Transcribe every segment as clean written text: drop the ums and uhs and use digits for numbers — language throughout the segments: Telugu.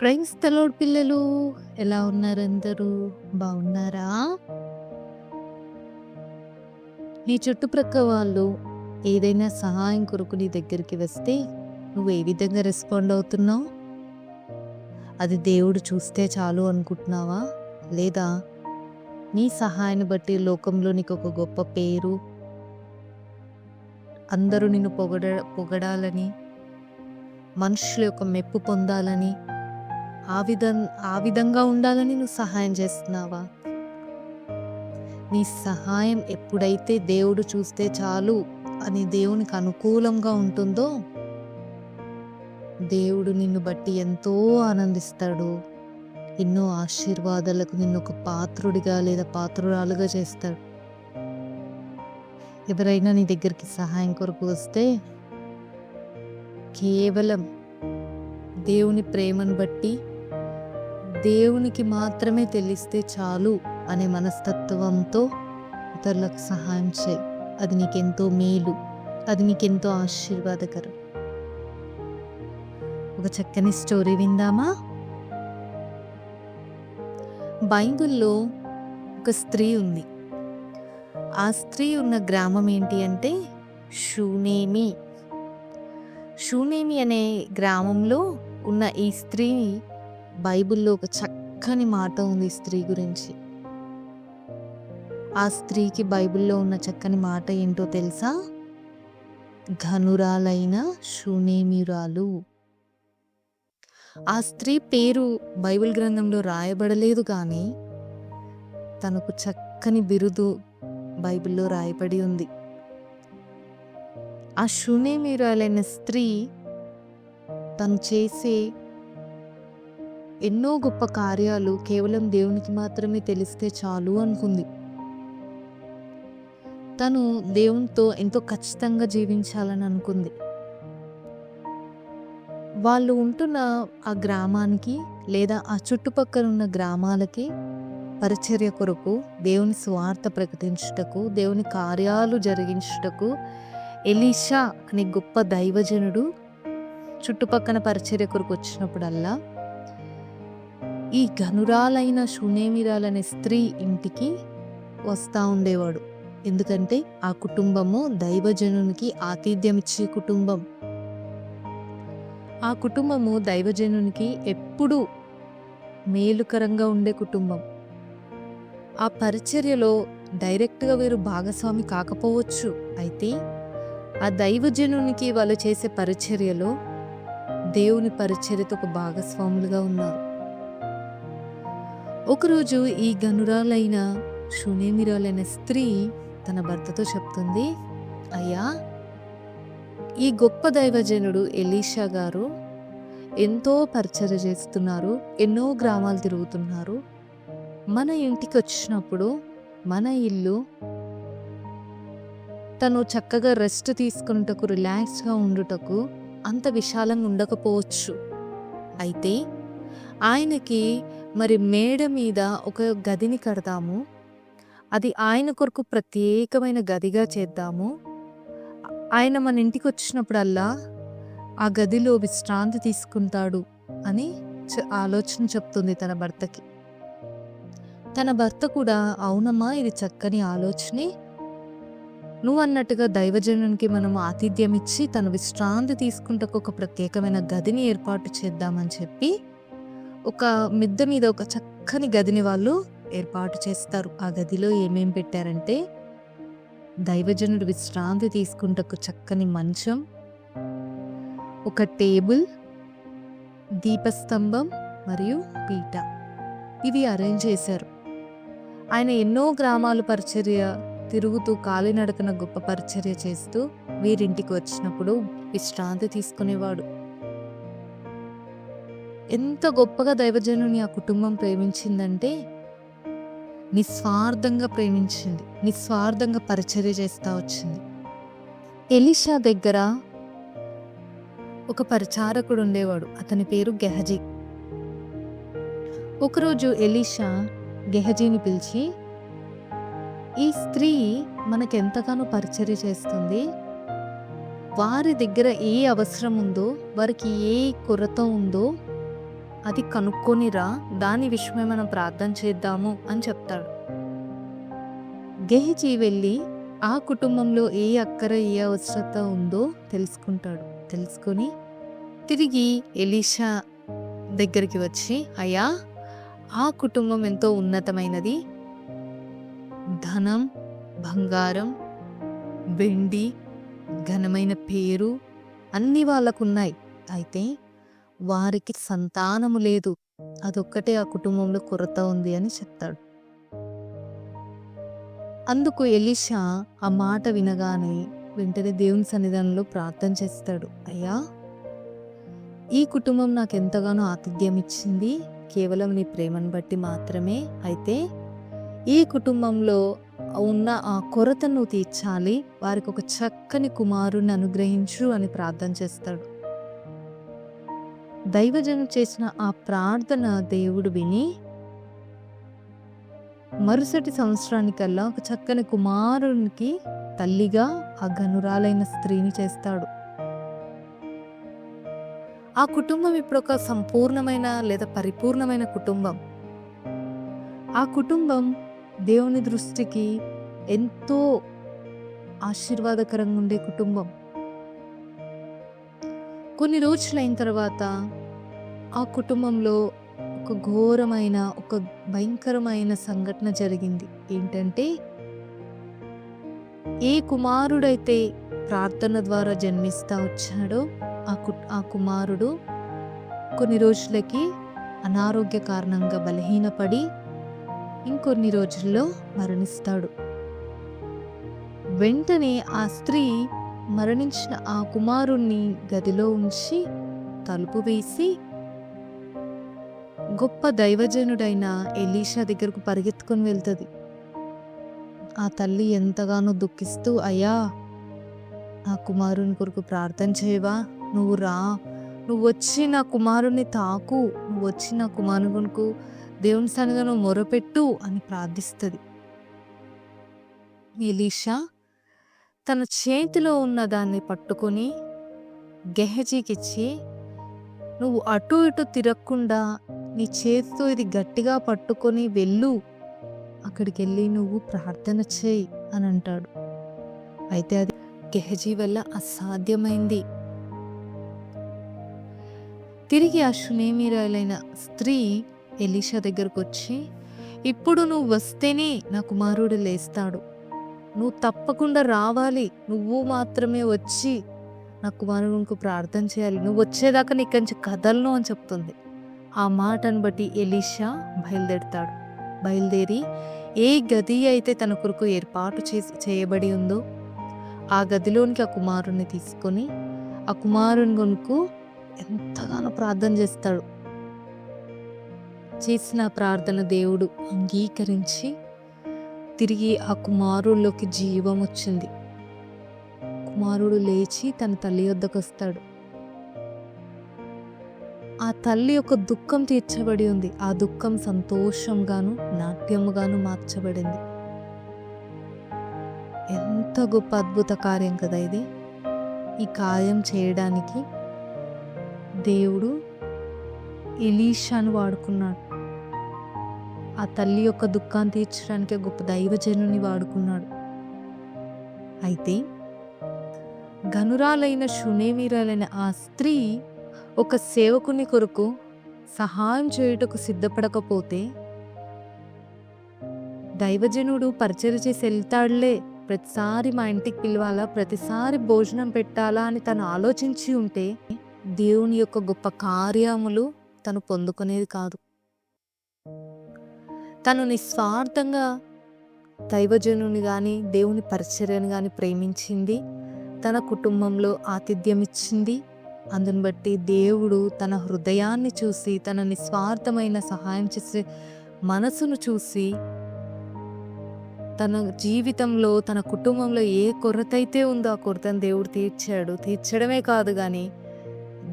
ప్రైజ్ ద లార్డ్ పిల్లలు. ఎలా ఉన్నారు అందరూ? బాగున్నారా? నీ చుట్టుప్రక్క వాళ్ళు ఏదైనా సహాయం కొరకు నీ దగ్గరికి వస్తే నువ్వు ఏ విధంగా రెస్పాండ్ అవుతున్నావు? అది దేవుడు చూస్తే చాలు అనుకుంటున్నావా? లేదా నీ సహాయాన్ని బట్టి లోకంలో నీకు ఒక గొప్ప పేరు, అందరూ నిన్ను పొగడాలని, మనుషుల యొక్క మెప్పు పొందాలని, ఆ విధంగా ఉండాలని నువ్వు సహాయం చేస్తున్నావా? నీ సహాయం ఎప్పుడైతే దేవుడు చూస్తే చాలు అని దేవునికి అనుకూలంగా ఉంటుందో, దేవుడు నిన్ను బట్టి ఎంతో ఆనందిస్తాడు. ఎన్నో ఆశీర్వాదాలకు నిన్ను ఒక పాత్రుడిగా లేదా పాత్రురాలుగా చేస్తాడు. ఎవరైనా నీ దగ్గరికి సహాయం కొరకు వస్తే కేవలం దేవుని ప్రేమను బట్టి దేవునికి మాత్రమే తెలిస్తే చాలు అనే మనస్తత్వంతో ఇతరులకు సహాయం చేయి. అది నీకెంతో మేలు, అది నీకెంతో ఆశీర్వాదకరం. ఒక చక్కని స్టోరీ విందామా? బైబిల్లో ఒక స్త్రీ ఉంది. ఆ స్త్రీ ఉన్న గ్రామం ఏంటి అంటే షూనేమి. షూనేమి అనే గ్రామంలో ఉన్న ఈ స్త్రీ బైబిల్లో ఒక చక్కని మాట ఉంది ఈ స్త్రీ గురించి. ఆ స్త్రీకి బైబిల్లో ఉన్న చక్కని మాట ఏంటో తెలుసా? ఘనురాలైన షూనేమిరాలు. ఆ స్త్రీ పేరు బైబిల్ గ్రంథంలో రాయబడలేదు, కానీ తనకు చక్కని బిరుదు బైబిల్లో రాయబడి ఉంది. ఆ షూనేమిరాలైన స్త్రీ తను చేసే ఎన్నో గొప్ప కార్యాలు కేవలం దేవునికి మాత్రమే తెలిస్తే చాలు అనుకుంది. తను దేవునితో ఎంతో ఖచ్చితంగా జీవించాలని అనుకుంది. వాళ్ళు ఉంటున్న ఆ గ్రామానికి లేదా ఆ చుట్టుపక్కల ఉన్న గ్రామాలకి పరిచర్య కొరకు, దేవుని స్వార్థ ప్రకటించుటకు, దేవుని కార్యాలు జరిగించుటకు ఎలీషా అనే గొప్ప దైవజనుడు చుట్టుపక్కల పరిచర్య కొరకు వచ్చినప్పుడల్లా ఈ ఘనురాలైన షూనేమిరాలనే స్త్రీ ఇంటికి వస్తూ ఉండేవాడు. ఎందుకంటే ఆ కుటుంబము దైవజనునికి ఆతిథ్యం ఇచ్చే కుటుంబం. ఆ కుటుంబము దైవజనునికి ఎప్పుడూ మేలుకరంగా ఉండే కుటుంబం. ఆ పరిచర్యలో డైరెక్ట్గా వీరు భాగస్వామి కాకపోవచ్చు, అయితే ఆ దైవజనునికి వాళ్ళు చేసే పరిచర్యలో దేవుని పరిచర్యతో ఒక భాగస్వాములుగా ఉన్నారు. ఒకరోజు ఈ ఘనురాలైన షూనేమిరాలైన స్త్రీ తన భర్తతో చెప్తుంది, అయ్యా, ఈ గొప్ప దైవజనుడు ఎలీషా గారు ఎంతో పరిచర్య చేస్తున్నారు, ఎన్నో గ్రామాలు తిరుగుతున్నారు. మన ఇంటికి వచ్చినప్పుడు మన ఇల్లు తను చక్కగా రెస్ట్ తీసుకున్నటకు, రిలాక్స్గా ఉండుటకు అంత విశాలంగా ఉండకపోవచ్చు. అయితే ఆయనకి మరి మేడ మీద ఒక గదిని కడదాము, అది ఆయన కొరకు ప్రత్యేకమైన గదిగా చేద్దాము. ఆయన మన ఇంటికి వచ్చినప్పుడల్లా ఆ గదిలో విశ్రాంతి తీసుకుంటాడు అని ఆలోచన చెప్తుంది తన భర్తకి. తన భర్త కూడా, అవునమ్మా, ఇది చక్కని ఆలోచనే, నువ్వు అన్నట్టుగా దైవజనునికి మనం ఆతిథ్యం ఇచ్చి తన విశ్రాంతి తీసుకుంటకు ఒక ప్రత్యేకమైన గదిని ఏర్పాటు చేద్దామని చెప్పి ఒక మిద్దె మీద ఒక చక్కని గదిని వాళ్ళు ఏర్పాటు చేస్తారు. ఆ గదిలో ఏమేం పెట్టారంటే దైవజనుడు విశ్రాంతి తీసుకుంటకు చక్కని మంచం, ఒక టేబుల్, దీపస్తంభం మరియు పీట, ఇవి అరేంజ్ చేశారు. ఆయన ఎన్నో గ్రామాలు పరిచర్య తిరుగుతూ కాలినడకన గొప్ప పరిచర్య చేస్తూ వీరింటికి వచ్చినప్పుడు విశ్రాంతి తీసుకునేవాడు. ఎంత గొప్పగా దైవజనుని ఆ కుటుంబం ప్రేమించిందంటే నిస్వార్థంగా ప్రేమించింది, నిస్వార్థంగా పరిచర్య చేస్తూ వచ్చింది. ఎలీషా దగ్గర ఒక పరిచారకుడు ఉండేవాడు, అతని పేరు గెహజీ. ఒకరోజు ఎలీషా గెహజీని పిలిచి, ఈ స్త్రీ మనకెంతగానో పరిచర్య చేస్తుంది, వారి దగ్గర ఏ అవసరం ఉందో, వారికి ఏ కొరత ఉందో అది కనుక్కొనిరా, దాని విషయమై మనం ప్రార్థన చేద్దాము అని చెప్తాడు. గెహజీ వెళ్ళి ఆ కుటుంబంలో ఏ అక్కర ఏ అవసరత ఉందో తెలుసుకుంటాడు. తెలుసుకొని తిరిగి ఎలీషా దగ్గరికి వచ్చి, అయ్యా, ఆ కుటుంబం ఎంతో ఉన్నతమైనది, ధనం, బంగారం, వెండి, ఘనమైన పేరు అన్నీ వాళ్ళకున్నాయి. అయితే వారికి సంతానము లేదు, అదొక్కటే ఆ కుటుంబంలో కొరత ఉంది అని చెప్తాడు. అందుకు ఎలీషా ఆ మాట వినగానే వెంటనే దేవుని సన్నిధానంలో ప్రార్థన చేస్తాడు. అయ్యా, ఈ కుటుంబం నాకు ఎంతగానో ఆతిథ్యం ఇచ్చింది, కేవలం నీ ప్రేమను బట్టి మాత్రమే. అయితే ఈ కుటుంబంలో ఉన్న ఆ కొరతను నువ్వు తీర్చాలి, వారికి ఒక చక్కని కుమారుని అనుగ్రహించు అని ప్రార్థన చేస్తాడు. దైవజను చేసిన ఆ ప్రార్థన దేవుడు విని మరుసటి సంవత్సరానికల్లా ఒక చక్కని కుమారునికి తల్లిగా ఆ ఘనురాలైన స్త్రీని చేస్తాడు. ఆ కుటుంబం ఇప్పుడు ఒక సంపూర్ణమైన లేదా పరిపూర్ణమైన కుటుంబం. ఆ కుటుంబం దేవుని దృష్టికి ఎంతో ఆశీర్వాదకరంగా ఉండే కుటుంబం. కొన్ని రోజులైన తర్వాత ఆ కుటుంబంలో ఒక ఘోరమైన, ఒక భయంకరమైన సంఘటన జరిగింది. ఏంటంటే, ఏ కుమారుడైతే ప్రార్థన ద్వారా జన్మిస్తా వచ్చాడో ఆ కుమారుడు కొన్ని రోజులకి అనారోగ్య కారణంగా బలహీనపడి ఇంకొన్ని రోజుల్లో మరణిస్తాడు. వెంటనే ఆ స్త్రీ మరణించిన ఆ కుమారుణ్ణి గదిలో ఉంచి తలుపు వేసి గొప్ప దైవజనుడైన ఎలీషా దగ్గరకు పరిగెత్తుకొని వెళ్తుంది. ఆ తల్లి ఎంతగానో దుఃఖిస్తూ, అయ్యా, నా కుమారుని కొరకు ప్రార్థన చేయవా, నువ్వు రా, నువ్వు వచ్చి నా కుమారుని తాకు, నువ్వు వచ్చి నా కుమారుని కొరకు దేవుని సన్నిధిలో మొరపెట్టు అని ప్రార్థిస్తుంది. ఎలీషా తన చేతిలో ఉన్న దాన్ని పట్టుకొని గెహజీకిచ్చి, నువ్వు అటు ఇటు తిరగకుండా నీ చేతితో ఇది గట్టిగా పట్టుకొని వెళ్ళు, అక్కడికి వెళ్ళి నువ్వు ప్రార్థన చేయి అని అంటాడు. అయితే అది గెహజీ వల్ల అసాధ్యమైంది. తిరిగి ఆ షునేమీరాలైన స్త్రీ ఎలీషా దగ్గరకు వచ్చి, ఇప్పుడు నువ్వు వస్తేనే నా కుమారుడు లేస్తాడు, నువ్వు తప్పకుండా రావాలి, నువ్వు మాత్రమే వచ్చి నా కుమారునికి ప్రార్థన చేయాలి, నువ్వు వచ్చేదాకా నీ కంచి కదలను అని చెప్తుంది. ఆ మాటను బట్టి ఎలీషా బయలుదేరి ఏ గది అయితే తన కొరకు ఏర్పాటు చేయబడి ఉందో ఆ గదిలోనికి ఆ కుమారుణ్ణి తీసుకొని ఆ కుమారుని కొనుక్కు ఎంతగానో ప్రార్థన చేస్తాడు. చేసిన ప్రార్థన దేవుడు అంగీకరించి తిరిగి ఆ కుమారుల్లోకి జీవం వచ్చింది. కుమారుడు లేచి తన తల్లి వద్దకు వస్తాడు. ఆ తల్లి యొక్క దుఃఖం తీర్చబడి ఉంది. ఆ దుఃఖం సంతోషంగాను నాట్యముగాను మార్చబడింది. ఎంత గొప్ప అద్భుత కార్యం కదా ఇది. ఈ కార్యం చేయడానికి దేవుడు ఎలీషాను వాడుకున్నాడు. ఆ తల్లి యొక్క దుఃఖాన్ని తీర్చడానికి గొప్ప దైవజనుని వాడుకున్నాడు. అయితే ఘనురాలైన షునేమీరాలైన ఆ స్త్రీ ఒక సేవకుని కొరకు సహాయం చేయుటకు సిద్ధపడకపోతే, దైవజనుడు పరిచర్య చేసి వెళ్తాడులే, ప్రతిసారి మా ఇంటికి పిలవాలా, ప్రతిసారి భోజనం పెట్టాలా అని తను ఆలోచించి ఉంటే దేవుని యొక్క గొప్ప కార్యములు తను పొందుకునేది కాదు. తను నిస్వార్థంగా దైవజనుని కానీ దేవుని పరిచర్యను కానీ ప్రేమించింది, తన కుటుంబంలో ఆతిథ్యం ఇచ్చింది. అందుని బట్టి దేవుడు తన హృదయాన్ని చూసి, తన నిస్వార్థమైన సహాయం చేసే మనసును చూసి, తన జీవితంలో తన కుటుంబంలో ఏ కొరత అయితే ఉందో ఆ కొరతను దేవుడు తీర్చాడు. తీర్చడమే కాదు కానీ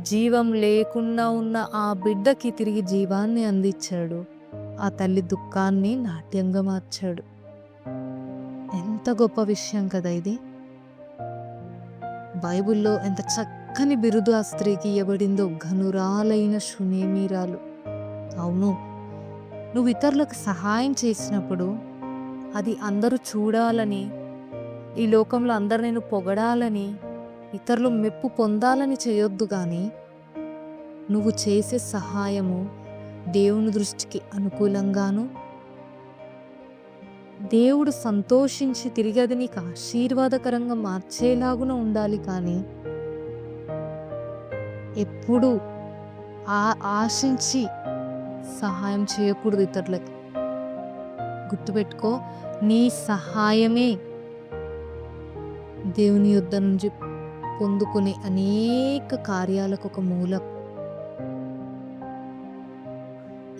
జీవం లేకుండా ఉన్న ఆ బిడ్డకి తిరిగి జీవాన్ని అందించాడు. ఆ తల్లి దుఃఖాన్ని నాట్యంగా మార్చాడు. ఎంత గొప్ప విషయం కదా ఇది. బైబిల్లో ఎంత చక్కని బిరుదు ఆ స్త్రీకి ఇవ్వబడిందో, ఘనురాలైన షునేమీరాలు. అవును, నువ్వు ఇతరులకు సహాయం చేసినప్పుడు అది అందరూ చూడాలని, ఈ లోకంలో అందరు నేను పొగడాలని, ఇతరులు మెప్పు పొందాలని చేయొద్దు. కానీ నువ్వు చేసే సహాయము దేవుని దృష్టికి అనుకూలంగాను, దేవుడు సంతోషించి తిరిగి అది నీకు ఆశీర్వాదకరంగా మార్చేలాగున ఉండాలి. కానీ ఎప్పుడు ఆశించి సహాయం చేయకూడదు ఇతరులకి. గుర్తుపెట్టుకో, నీ సహాయమే దేవుని యొద్ద నుంచి పొందుకునే అనేక కార్యాలకు ఒక మూలం.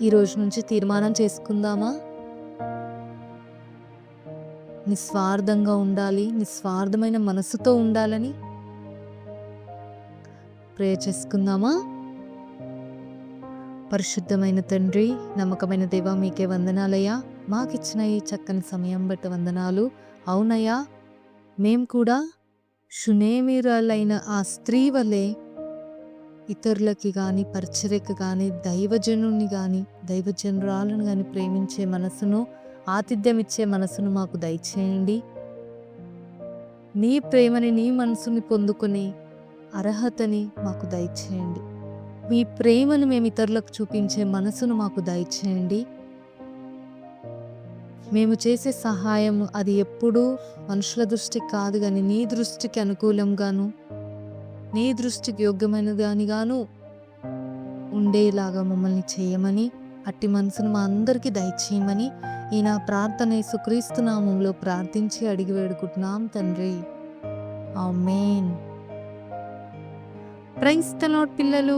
ఈరోజు నుంచి తీర్మానం చేసుకుందామా? నిస్వార్థంగా ఉండాలి, నిస్వార్థమైన మనసుతో ఉండాలని ప్రేయర్ చేసుకుందామా? పరిశుద్ధమైన తండ్రి, నమ్మకమైన దేవా, మీకే వందనాలయ్యా. మాకిచ్చిన ఈ చక్కని సమయం బట్టి వందనాలు. అవునయ్యా, మేము కూడా షునేమీరాలైన ఆ స్త్రీ వలె ఇతరులకి కానీ, పరిచర్యకు కానీ, దైవజనుని కానీ, దైవజనురాలను కానీ ప్రేమించే మనసును, ఆతిథ్యం ఇచ్చే మనసును మాకు దయచేయండి. నీ ప్రేమని, నీ మనసుని పొందుకునే అర్హతని మాకు దయచేయండి. మీ ప్రేమను మేము ఇతరులకు చూపించే మనసును మాకు దయచేయండి. మేము చేసే సహాయం అది ఎప్పుడూ మనుషుల దృష్టికి కాదు కానీ నీ దృష్టికి అనుకూలంగాను, నీ దృష్టికి యోగ్యమైనదానిగాను ఉండేలాగా మమ్మల్ని చేయమని, అట్టి మనసును మా అందరికీ దయచేయమని ఈ నా ప్రార్థన యేసుక్రీస్తు నామంలో ప్రార్థించి అడిగి వేడుకుంటున్నాం తండ్రి. ఆమేన్. ప్రైజ్ ది లార్డ్ పిల్లలు.